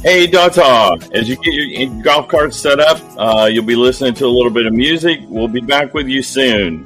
Hey, Data, as you get your golf cart set up, you'll be listening to a little bit of music. We'll be back with you soon.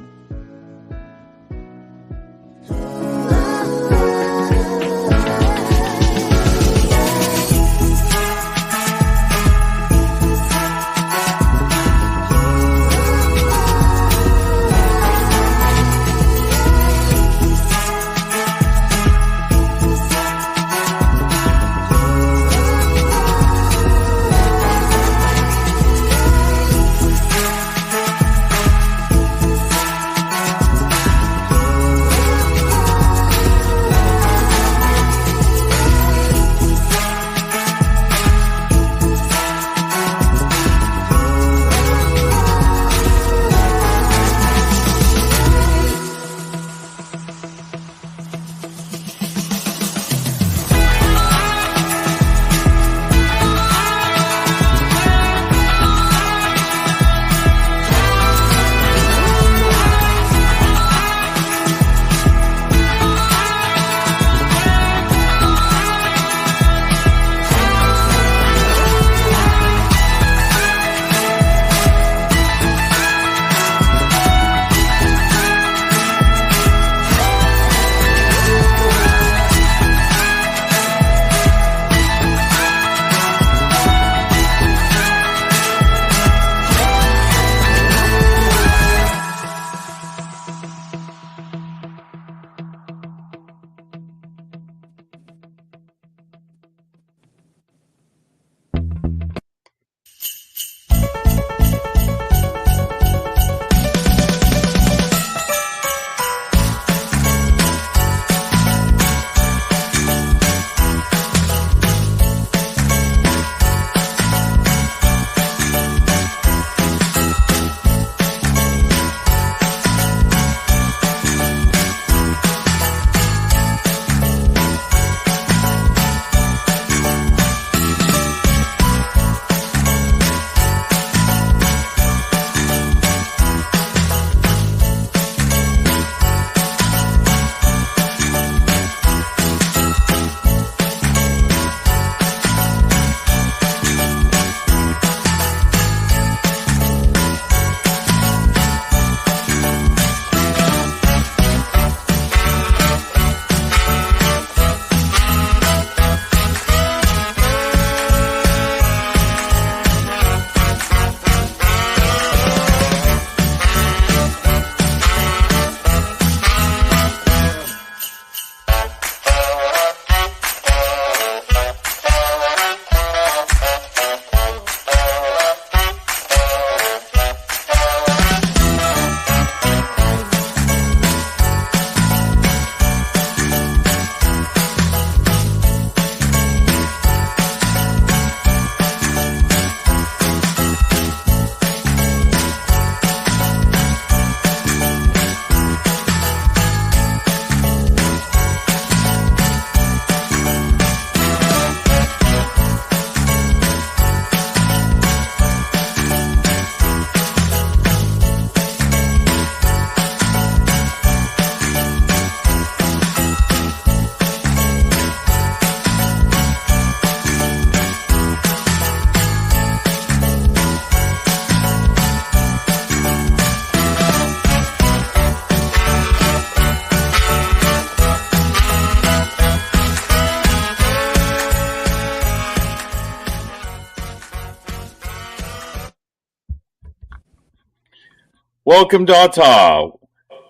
Welcome, Data.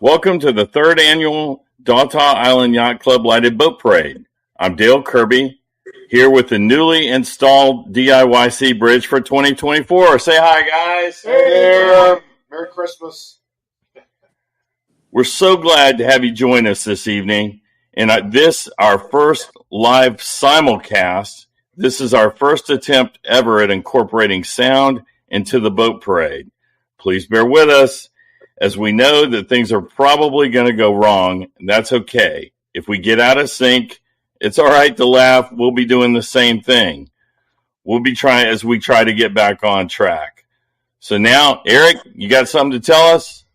Welcome to the third annual Data Island Yacht Club Lighted Boat Parade. I'm Dale Kirby, here with the newly installed DIYC bridge for 2024. Say hi, guys. Hey there. Merry Christmas. We're so glad to have you join us this evening. And this, our first live simulcast. This is our first attempt ever at incorporating sound into the boat parade. Please bear with us, as we know that things are probably going to go wrong, and that's okay. If we get out of sync, it's all right to laugh. We'll be doing the same thing. We'll be trying as we try to get back on track. So now, Eric, you got something to tell us?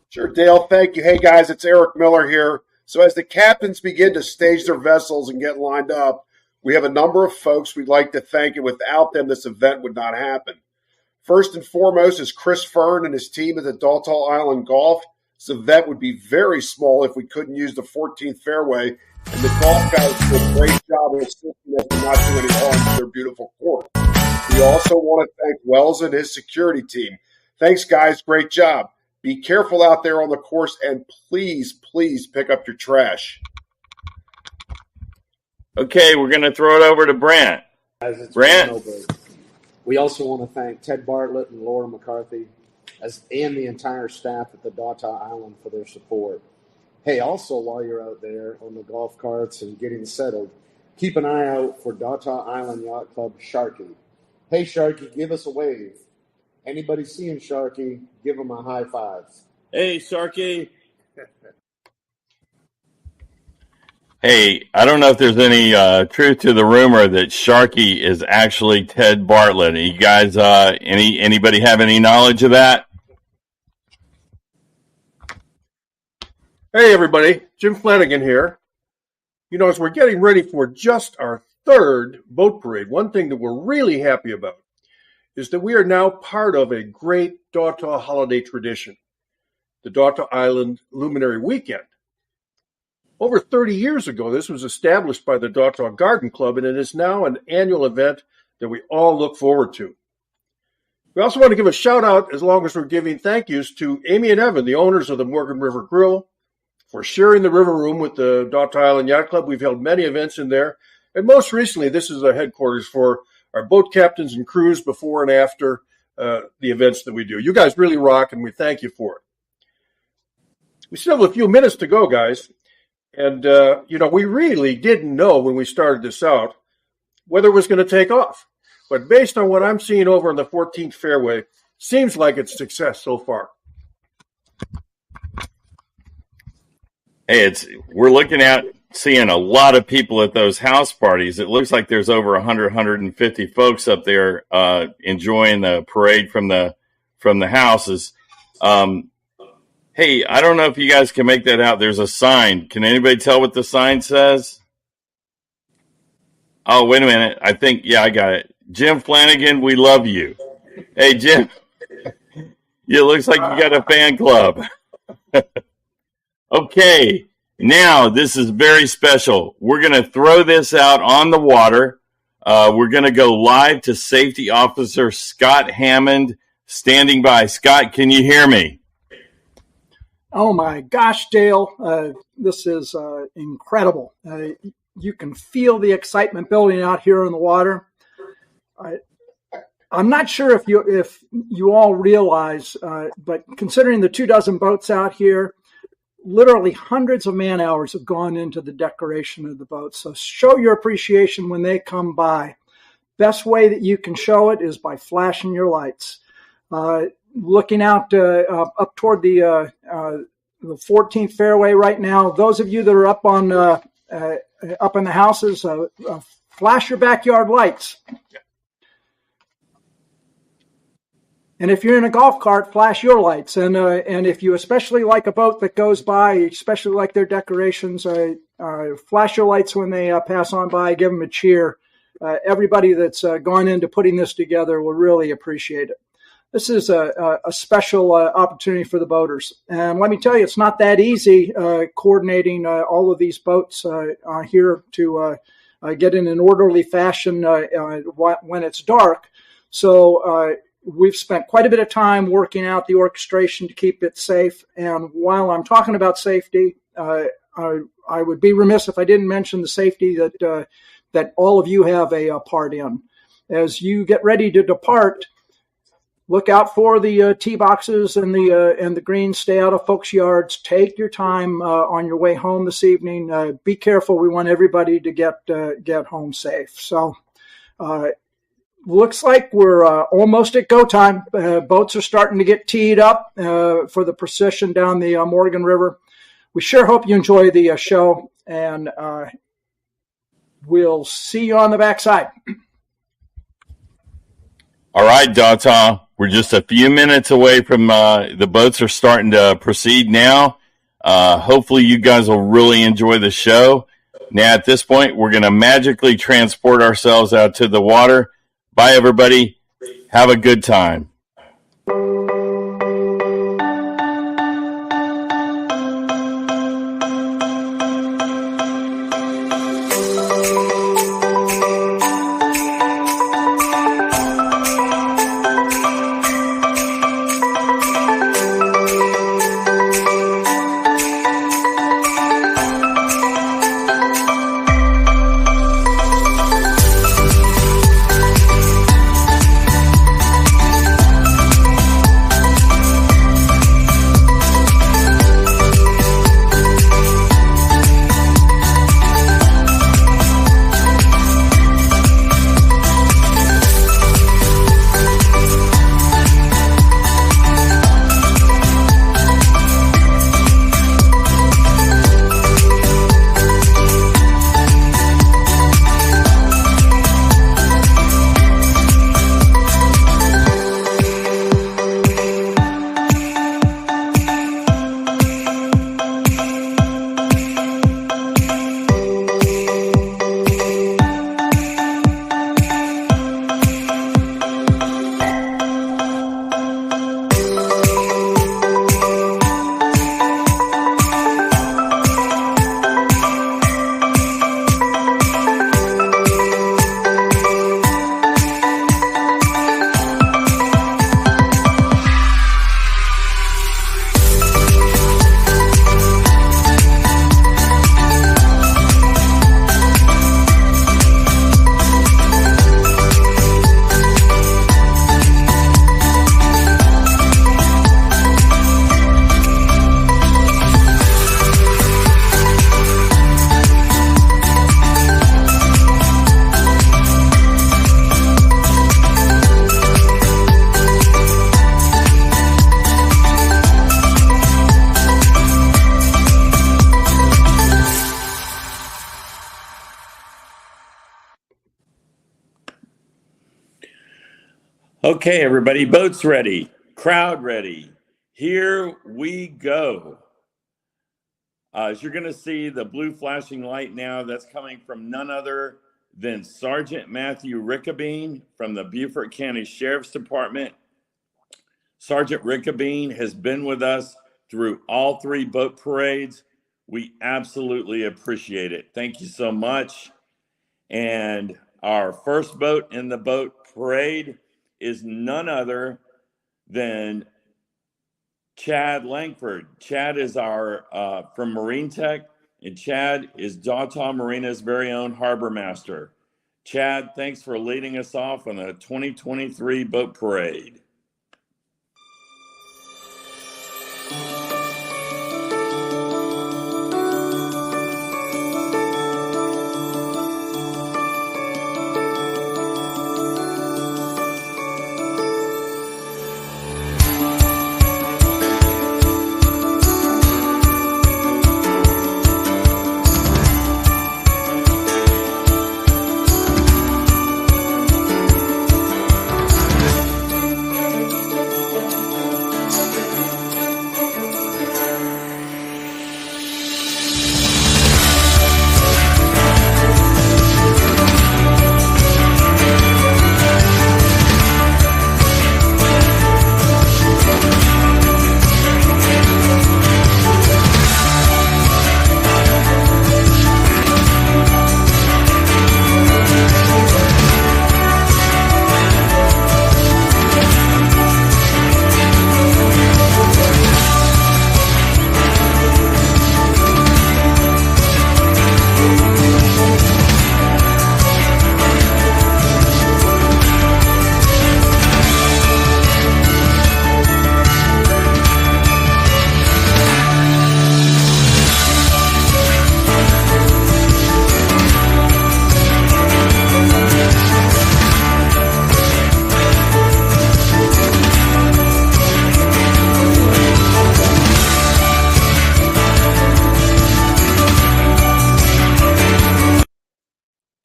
Sure, Dale. Thank you. Hey, guys, it's Eric Miller here. So as the captains begin to stage their vessels and get lined up, We have a number of folks we'd like to thank, and without them, this event would not happen. First and foremost is Chris Fern and his team at the Daltall Island Golf. This event would be very small if we couldn't use the 14th fairway, and the golf guys do a great job of assisting us to not do any harm to their beautiful course. We also want to thank Wells and his security team. Thanks, guys. Great job. Be careful out there on the course, and please, please pick up your trash. Okay, we're going to throw it over to Brent. Brent? We also want to thank Ted Bartlett and Laura McCarthy and the entire staff at the Daltall Island for their support. Hey, also, while you're out there on the golf carts and getting settled, keep an eye out for Daltall Island Yacht Club Sharky. Hey, Sharky, give us a wave. Anybody seeing Sharky, give him a high five. Hey, Sharky. Hey, I don't know if there's any truth to the rumor that Sharky is actually Ted Bartlett. You guys, anybody have any knowledge of that? Hey, everybody. Jim Flanagan here. You know, as we're getting ready for just our third boat parade, one thing that we're really happy about is that we are now part of a great Daltall holiday tradition, the Daltall Island Luminary Weekend. Over 30 years ago, this was established by the Daltall Garden Club, and it is now an annual event that we all look forward to. We also want to give a shout out, as long as we're giving thank yous, to Amy and Evan, the owners of the Morgan River Grill, for sharing the river room with the Daltall Island Yacht Club. We've held many events in there, and most recently, this is the headquarters for our boat captains and crews before and after the events that we do. You guys really rock, and we thank you for it. We still have a few minutes to go, guys. And, we really didn't know when we started this out whether it was going to take off. But based on what I'm seeing over on the 14th fairway, seems like it's a success so far. Hey, we're looking at seeing a lot of people at those house parties. It looks like there's over 100, 150 folks up there enjoying the parade from the houses. Hey, I don't know if you guys can make that out. There's a sign. Can anybody tell what the sign says? Oh, wait a minute. I got it. Jim Flanagan, we love you. Hey, Jim. It looks like you got a fan club. Okay, now this is very special. We're going to throw this out on the water. We're going to go live to Safety Officer Scott Hammond standing by. Scott, can you hear me? Oh my gosh, Dale, this is incredible. You can feel the excitement building out here in the water. I'm not sure if you all realize, but considering the 24 boats out here, literally hundreds of man hours have gone into the decoration of the boats. So show your appreciation when they come by. Best way that you can show it is by flashing your lights. Looking out up toward the 14th fairway right now. Those of you that are up on up in the houses, flash your backyard lights. And if you're in a golf cart, flash your lights. And if you especially like a boat that goes by, especially like their decorations, flash your lights when they pass on by. Give them a cheer. Everybody that's gone into putting this together will really appreciate it. This is a special opportunity for the boaters. And let me tell you, it's not that easy coordinating all of these boats here to get in an orderly fashion when it's dark. So we've spent quite a bit of time working out the orchestration to keep it safe. And while I'm talking about safety, I would be remiss if I didn't mention the safety that all of you have a part in. As you get ready to depart, look out for the tee boxes and the greens. Stay out of folks' yards. Take your time on your way home this evening. Be careful. We want everybody to get home safe. So looks like we're almost at go time. Boats are starting to get teed up for the procession down the Morgan River. We sure hope you enjoy the show, and we'll see you on the backside. All right, Daltall. We're just a few minutes away from the boats are starting to proceed now. Hopefully you guys will really enjoy the show. Now, at this point, we're going to magically transport ourselves out to the water. Bye, everybody. Have a good time. Okay, everybody, boats ready, crowd ready. Here we go. As you're going to see the blue flashing light now, that's coming from none other than Sergeant Matthew Rickabine from the Beaufort County Sheriff's Department. Sergeant Rickabine has been with us through all 3 boat parades. We absolutely appreciate it. Thank you so much. And our first boat in the boat parade is none other than Chad Langford. Chad is our from Marine Tech, and Chad is Dawtaw Marina's very own harbor master. Chad, thanks for leading us off on the 2023 boat parade.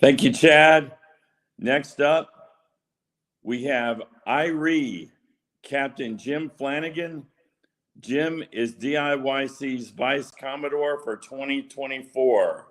Thank you, Chad. Next up, we have IRE, Captain Jim Flanagan. Jim is DIYC's Vice Commodore for 2024.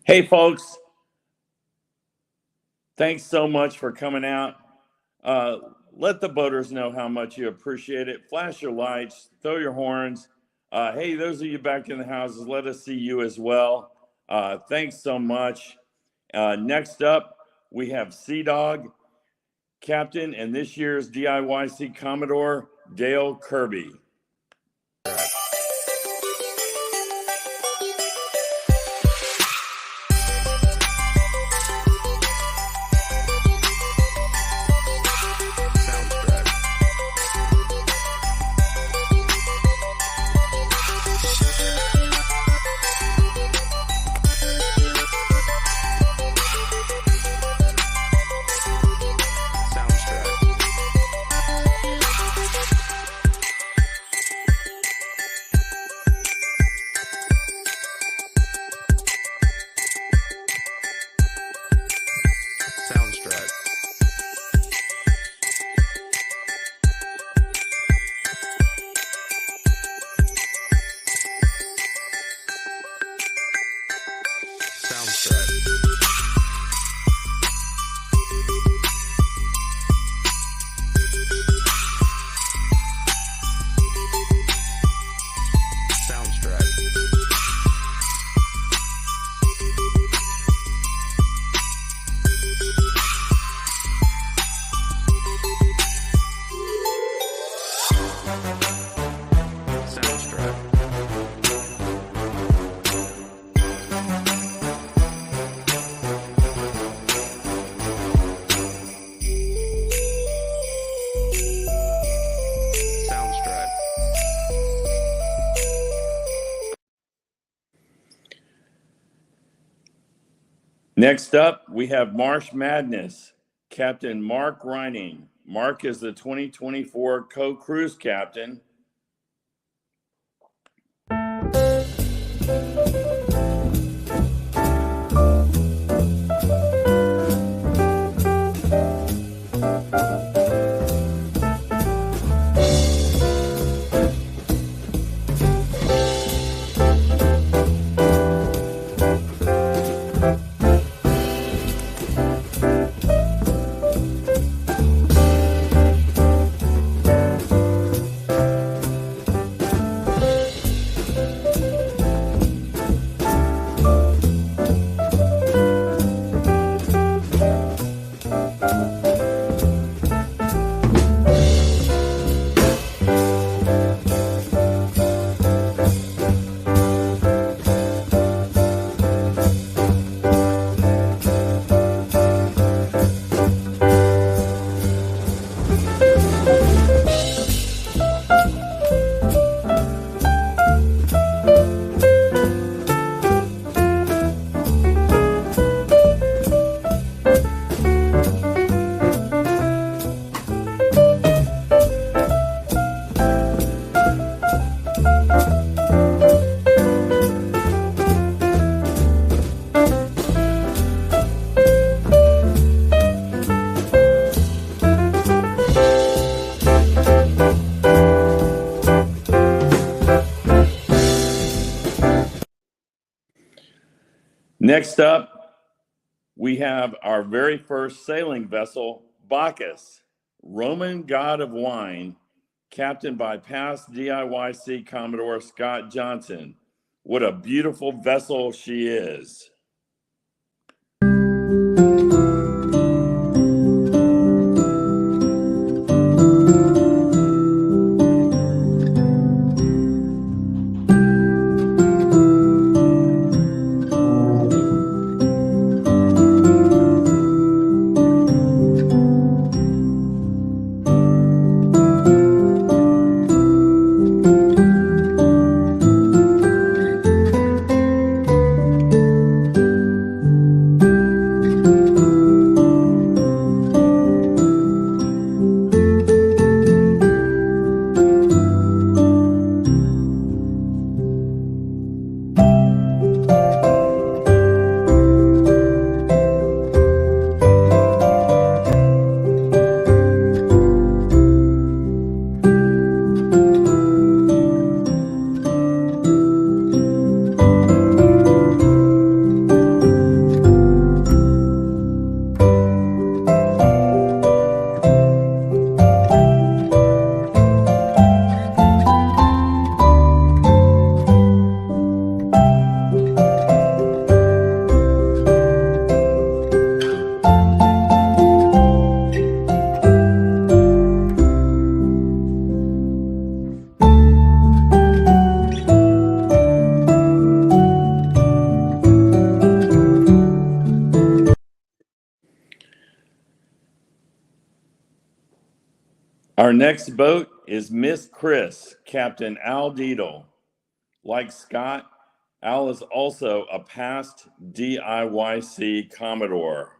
Hey, folks, thanks so much for coming out. Let the boaters know how much you appreciate it. Flash your lights, throw your horns. Hey, those of you back in the houses, let us see you as well. Thanks so much. Next up, we have Sea Dog, Captain, and this year's DIYC Commodore, Dale Kirby. Next up, we have Marsh Madness, Captain Mark Reining. Mark is the 2024 co-cruise captain. Next up, we have our very first sailing vessel, Bacchus, Roman god of wine, captained by past DIYC Commodore Scott Johnson. What a beautiful vessel she is. Our next boat is Miss Chris, Captain Al Deedle. Like Scott, Al is also a past DIYC Commodore.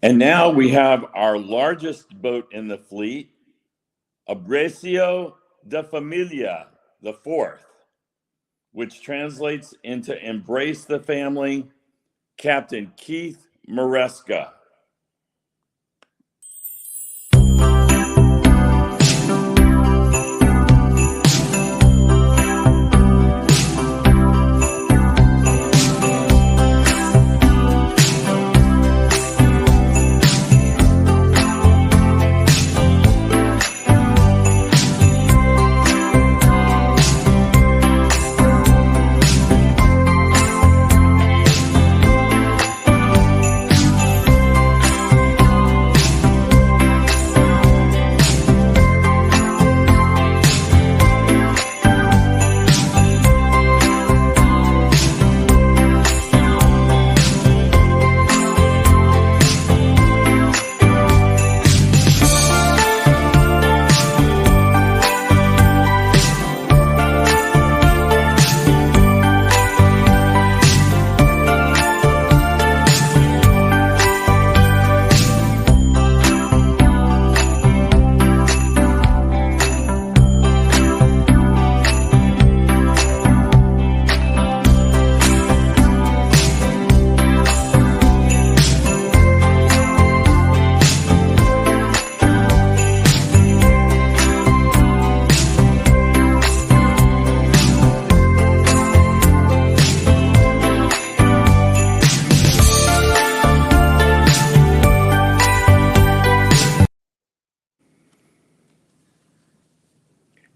And now we have our largest boat in the fleet, Abracio de Familia, the fourth, which translates into Embrace the Family, Captain Keith Maresca.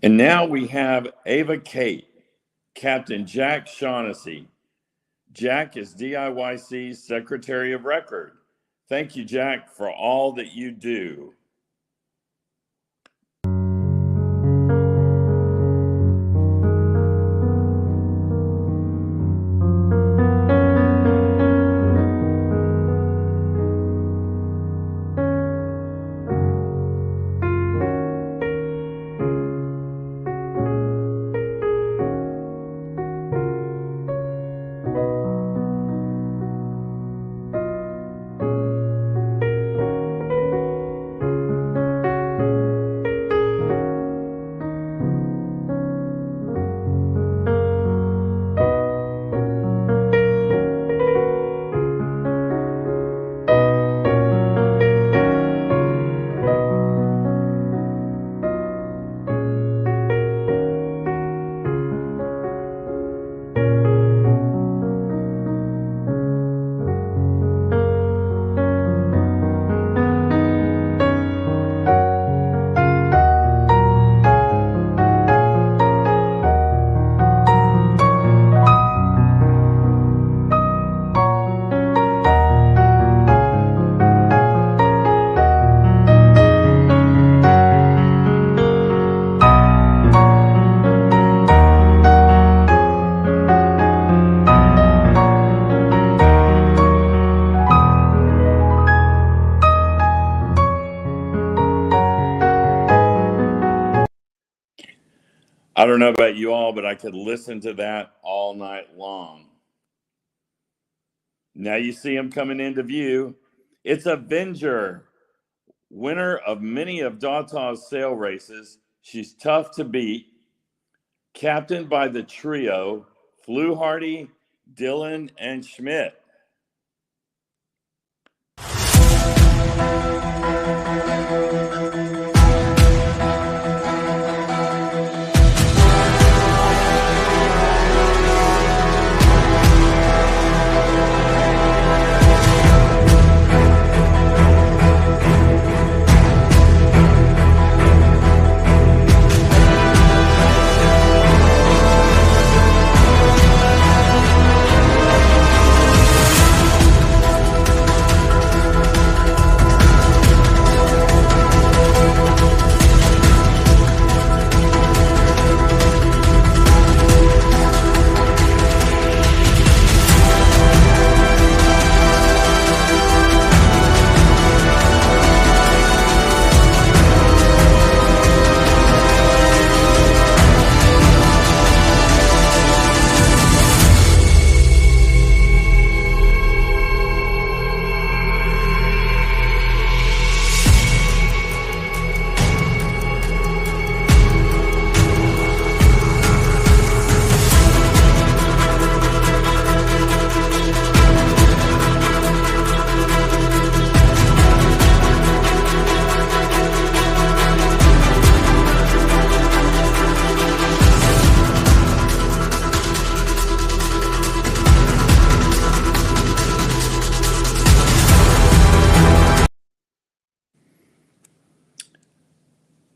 And now we have Ava Kate, Captain Jack Shaughnessy. Jack is DIYC's Secretary of Record. Thank you, Jack, for all that you do. I don't know about you all, but I could listen to that all night long. Now you see him coming into view. It's Avenger, winner of many of Dautaw's sale races. She's tough to beat. Captained by the trio, Fluharty, Dillon, and Schmidt.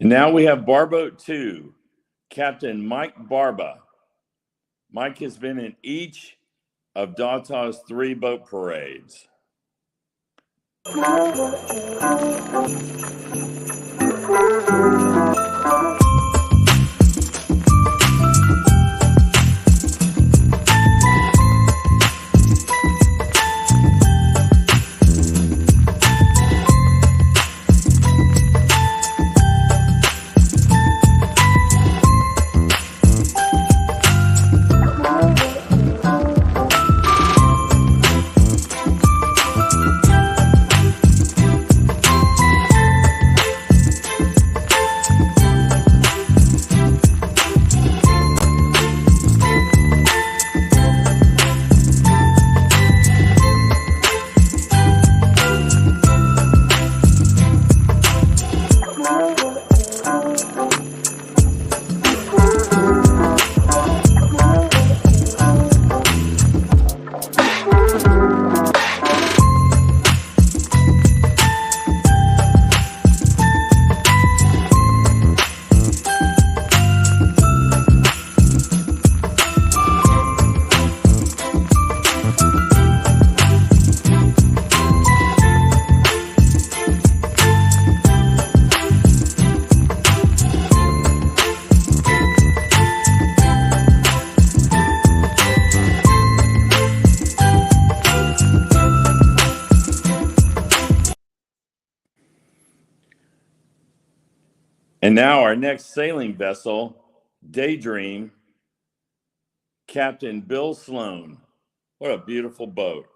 Now we have Barboat 2, Captain Mike Barba. Mike has been in each of Dautaw's 3 boat parades. And now our next sailing vessel, Daydream, Captain Bill Sloan. What a beautiful boat.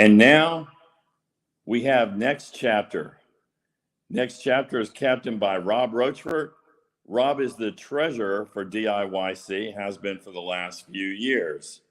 And now we have Next Chapter. Next Chapter is captained by Rob Rochford. Rob is the treasurer for DIYC, has been for the last few years.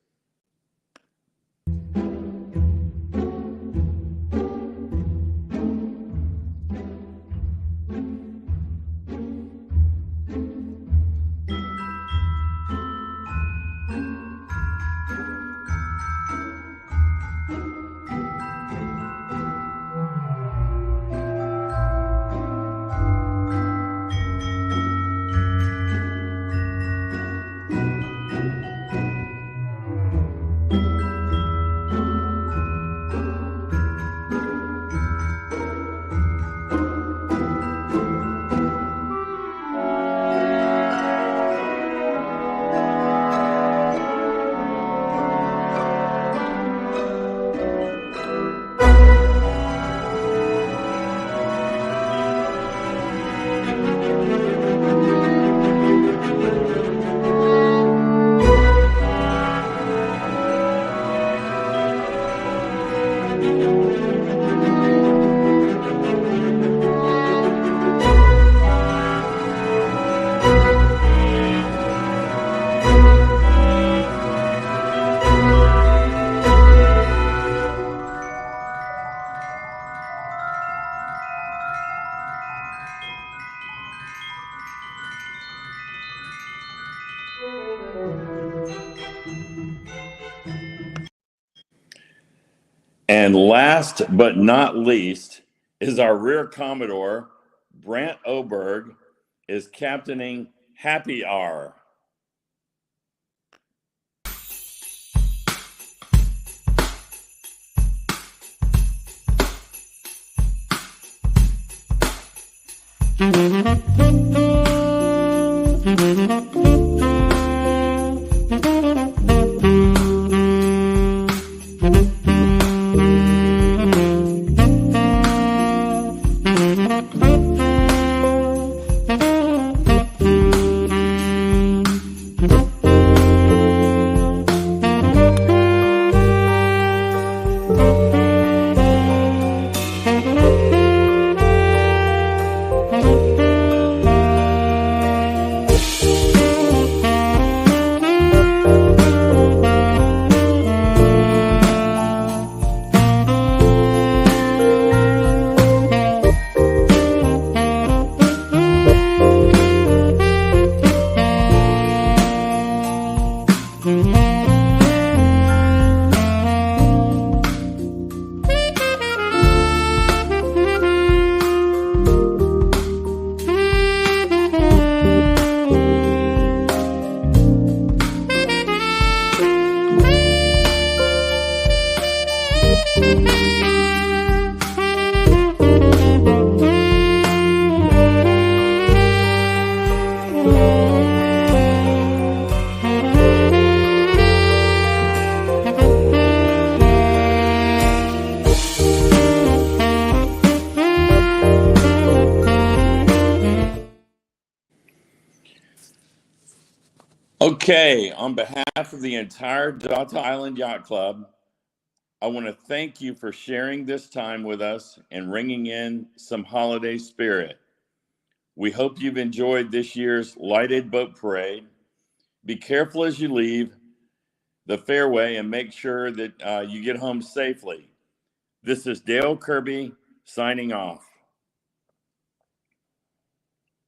And last but not least is our Rear Commodore, Brant Oberg, is captaining Happy Hour. Okay, on behalf of the entire Delta Island Yacht Club, I want to thank you for sharing this time with us and bringing in some holiday spirit. We hope you've enjoyed this year's lighted boat parade. Be careful as you leave the fairway and make sure that you get home safely. This is Dale Kirby signing off.